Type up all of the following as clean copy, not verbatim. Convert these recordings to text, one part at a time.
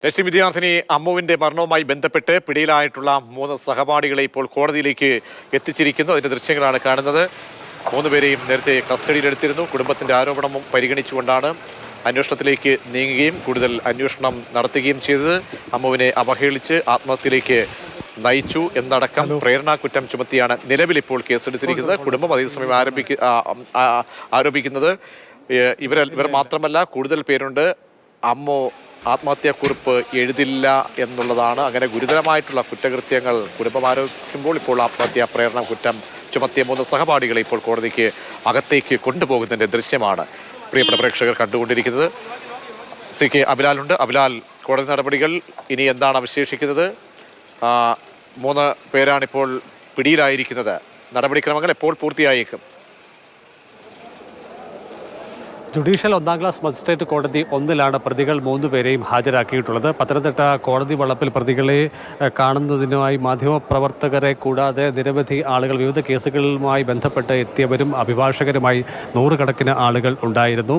Nursing വിദ്യാർത്ഥിനി അമ്മുവിന്റെ മരണവുമായി ബന്ധപ്പെട്ട് പിടിയിലായിട്ടുള്ള 3 സഹപാഠികളെ ഇപ്പോൾ കോടതിയിലേക്ക് എത്തിച്ചിരിക്കുന്നു. അതിന്റെ ദൃശ്യങ്ങളാണ് കാണുന്നത്. 3 പേരെയും നേരത്തെ കസ്റ്റഡിയിലെടുത്തിരുന്നു. കുടുംബത്തിന്റെ ആരോപണം പരിഗണിച്ചുകൊണ്ടാണ് അന്വേഷണത്തിലേക്ക് നീങ്ങുകയും കൂടുതൽ അന്വേഷണം നടത്തുകയും ചെയ്തത്. അമ്മുവിനെ അവഹേളിച്ച് ആത്മഹത്യയിലേക്ക് നയിച്ചു എന്നടക്കം പ്രേരണാ കുറ്റം ചുമത്തിയാണ് നിലവിൽ ഇപ്പോൾ കേസെടുത്തിരിക്കുന്നത്. കുടുംബം അതേസമയം ആരോപിക്കുന്നത് ഇവർ മാത്രമല്ല, കൂടുതൽ പേരുണ്ട്. അമ്മു ആത്മഹത്യാക്കുറിപ്പ് എഴുതില്ല എന്നുള്ളതാണ്. അങ്ങനെ ഗുരുതരമായിട്ടുള്ള കുറ്റകൃത്യങ്ങൾ കുടുംബം ആരോപിക്കുമ്പോൾ ഇപ്പോൾ ആത്മഹത്യാ പ്രേരണ കുറ്റം ചുമത്തിയ 3 സഹപാഠികളെ ഇപ്പോൾ കോടതിക്ക് അകത്തേക്ക് കൊണ്ടുപോകുന്നതിൻ്റെ ദൃശ്യമാണ് പ്രിയപ്പെട്ട പ്രേക്ഷകർ കണ്ടുകൊണ്ടിരിക്കുന്നത്. CK അബിലാലുണ്ട്. അബിലാൽ, കോടതി നടപടികൾ ഇനി എന്താണ് അവശേഷിക്കുന്നത്? 3 പേരാണിപ്പോൾ പിടിയിലായിരിക്കുന്നത്. നടപടിക്രമങ്ങൾ എപ്പോൾ പൂർത്തിയായേക്കും? ജുഡീഷ്യൽ 1ാം ക്ലാസ് മജിസ്ട്രേറ്റ് കോടതി 1-ലാണ് പ്രതികൾ 3 പേരെയും ഹാജരാക്കിയിട്ടുള്ളത്. പത്തനംതിട്ട കോടതി വളപ്പിൽ പ്രതികളെ കാണുന്നതിനായി മാധ്യമപ്രവർത്തകരെ കൂടാതെ നിരവധി ആളുകൾ, വിവിധ കേസുകളുമായി ബന്ധപ്പെട്ട് എത്തിയവരും അഭിഭാഷകരുമായി 100 കണക്കിന് ആളുകൾ ഉണ്ടായിരുന്നു.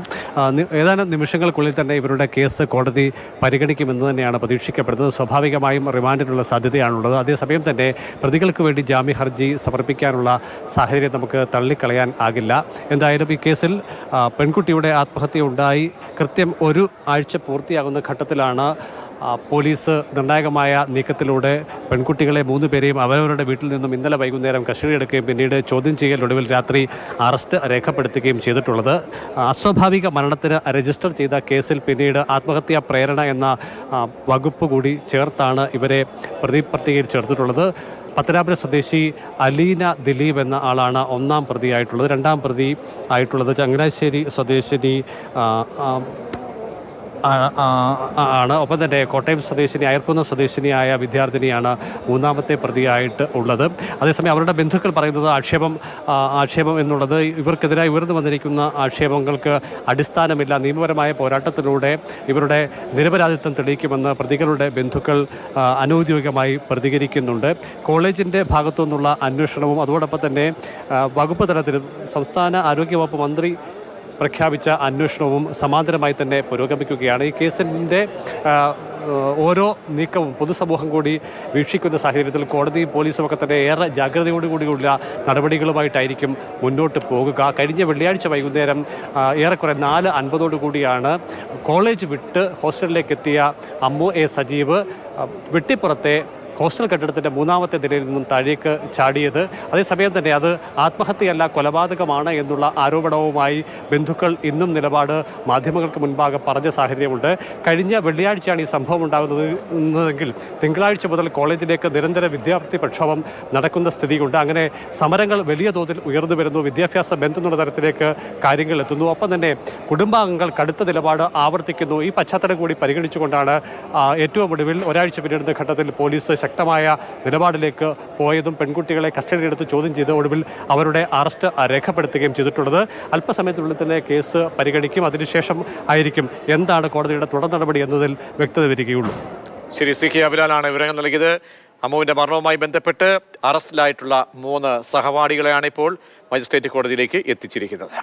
ഏതാനും നിമിഷങ്ങൾക്കുള്ളിൽ തന്നെ ഇവരുടെ കേസ് കോടതി പരിഗണിക്കുമെന്ന് തന്നെയാണ് പ്രതീക്ഷിക്കപ്പെടുന്നത്. സ്വാഭാവികമായും റിമാൻഡിനുള്ള സാധ്യതയാണുള്ളത്. അതേസമയം തന്നെ പ്രതികൾക്ക് വേണ്ടി ജാമ്യ ഹർജി സമർപ്പിക്കാനുള്ള സാഹചര്യം നമുക്ക് തള്ളിക്കളയാൻ ആകില്ല. എന്തായാലും ഈ കേസിൽ പെൺകുട്ടിയുടെ ആത്മഹത്യ ഉണ്ടായി കൃത്യം 1 ആഴ്ച പൂർത്തിയാകുന്ന ഘട്ടത്തിലാണ് പോലീസ് നിർണായകമായ നീക്കത്തിലൂടെ പെൺകുട്ടികളെ 3 പേരെയും അവരവരുടെ വീട്ടിൽ നിന്നും ഇന്നലെ വൈകുന്നേരം കസ്റ്റഡിയെടുക്കുകയും പിന്നീട് ചോദ്യം ചെയ്യൽ ഒടുവിൽ രാത്രി അറസ്റ്റ് രേഖപ്പെടുത്തുകയും ചെയ്തിട്ടുള്ളത്. അസ്വാഭാവിക മരണത്തിന് രജിസ്റ്റർ ചെയ്ത കേസിൽ പിന്നീട് ആത്മഹത്യാ പ്രേരണ എന്ന വകുപ്പ് കൂടി ചേർത്താണ് ഇവരെ പ്രതിപട്ടികയിൽ ചേർത്തിട്ടുള്ളത്. പത്തനാപുരം സ്വദേശി അലീന ദിലീപ് എന്ന ആളാണ് 1ാം പ്രതിയായിട്ടുള്ളത്. 2ാം പ്രതി ആയിട്ടുള്ളത് ചങ്ങനാശ്ശേരി സ്വദേശിനി ആണ്. ഒപ്പം തന്നെ കോട്ടയം സ്വദേശിനി, അയർക്കുന്ന സ്വദേശിനിയായ വിദ്യാർത്ഥിനിയാണ് 3ാമത്തെ പ്രതിയായിട്ട് ഉള്ളത്. അതേസമയം അവരുടെ ബന്ധുക്കൾ പറയുന്നത് ആക്ഷേപം എന്നുള്ളത് ഇവർക്കെതിരായി ഉയർന്നു വന്നിരിക്കുന്ന ആക്ഷേപങ്ങൾക്ക് അടിസ്ഥാനമില്ല. നിയമപരമായ പോരാട്ടത്തിലൂടെ ഇവരുടെ നിരപരാധിത്വം തെളിയിക്കുമെന്ന് പ്രതികളുടെ ബന്ധുക്കൾ അനൗദ്യോഗികമായി പ്രതികരിക്കുന്നുണ്ട്. കോളേജിൻ്റെ ഭാഗത്തു നിന്നുള്ള അന്വേഷണവും അതോടൊപ്പം തന്നെ വകുപ്പ് തലത്തിൽ സംസ്ഥാന ആരോഗ്യവകുപ്പ് മന്ത്രി പ്രഖ്യാപിച്ച അന്വേഷണവും സമാന്തരമായി തന്നെ പുരോഗമിക്കുകയാണ്. ഈ കേസിൻ്റെ ഓരോ നീക്കവും പൊതുസമൂഹം കൂടി വീക്ഷിക്കുന്ന സാഹചര്യത്തിൽ കോടതിയും പോലീസും ഒക്കെ തന്നെ ഏറെ ജാഗ്രതയോടുകൂടിയുള്ള നടപടികളുമായിട്ടായിരിക്കും മുന്നോട്ട് പോകുക. കഴിഞ്ഞ വെള്ളിയാഴ്ച വൈകുന്നേരം ഏറെക്കുറെ 4:50 കോളേജ് വിട്ട് ഹോസ്റ്റലിലേക്ക് എത്തിയ അമ്മു എ സജീവ് വെട്ടിപ്പുറത്തെ ഹോസ്റ്റൽ കെട്ടിടത്തിൻ്റെ 3ാമത്തെ നിലയിൽ നിന്നും താഴേക്ക് ചാടിയത്. അതേസമയം തന്നെ അത് ആത്മഹത്യയല്ല, കൊലപാതകമാണ് എന്നുള്ള ആരോപണവുമായി ബന്ധുക്കൾ ഇന്നും നിലപാട് മാധ്യമങ്ങൾക്ക് മുൻപാകെ പറഞ്ഞ സാഹചര്യമുണ്ട്. കഴിഞ്ഞ വെള്ളിയാഴ്ചയാണ് ഈ സംഭവം ഉണ്ടാകുന്നതെങ്കിൽ തിങ്കളാഴ്ച മുതൽ കോളേജിലേക്ക് നിരന്തര വിദ്യാർത്ഥി പ്രക്ഷോഭം നടക്കുന്ന സ്ഥിതിയുണ്ട്. അങ്ങനെ സമരങ്ങൾ വലിയ തോതിൽ ഉയർന്നു വരുന്നു. വിദ്യാഭ്യാസ ബന്ധം എന്നുള്ള തരത്തിലേക്ക് കാര്യങ്ങൾ എത്തുന്നു. ഒപ്പം തന്നെ കുടുംബാംഗങ്ങൾ കടുത്ത നിലപാട് ആവർത്തിക്കുന്നു. ഈ പശ്ചാത്തലം കൂടി പരിഗണിച്ചുകൊണ്ടാണ് ഏറ്റവും ഒടുവിൽ ഒരാഴ്ച പിന്നിടുന്ന ഘട്ടത്തിൽ പോലീസ് ശക്തമായ നിലപാടിലേക്ക് പോയതും പെൺകുട്ടികളെ കസ്റ്റഡിയിലെടുത്ത് ചോദ്യം ചെയ്ത് ഒടുവിൽ അവരുടെ അറസ്റ്റ് രേഖപ്പെടുത്തുകയും ചെയ്തിട്ടുള്ളത്. അല്പസമയത്തിനുള്ളിൽ തന്നെ കേസ് പരിഗണിക്കും. അതിനുശേഷം ആയിരിക്കും എന്താണ് കോടതിയുടെ തുടർ നടപടി എന്നതിൽ വ്യക്തത വരികയുള്ളൂ. ശരി, CK അബിലാലാണ് വിവരങ്ങൾ നൽകിയത്. അമ്മുവിന്റെ മരണവുമായി ബന്ധപ്പെട്ട് അറസ്റ്റിലായിട്ടുള്ള 3 സഹപാഠികളെയാണ് ഇപ്പോൾ മജിസ്ട്രേറ്റ് കോടതിയിലേക്ക് എത്തിച്ചിരിക്കുന്നത്.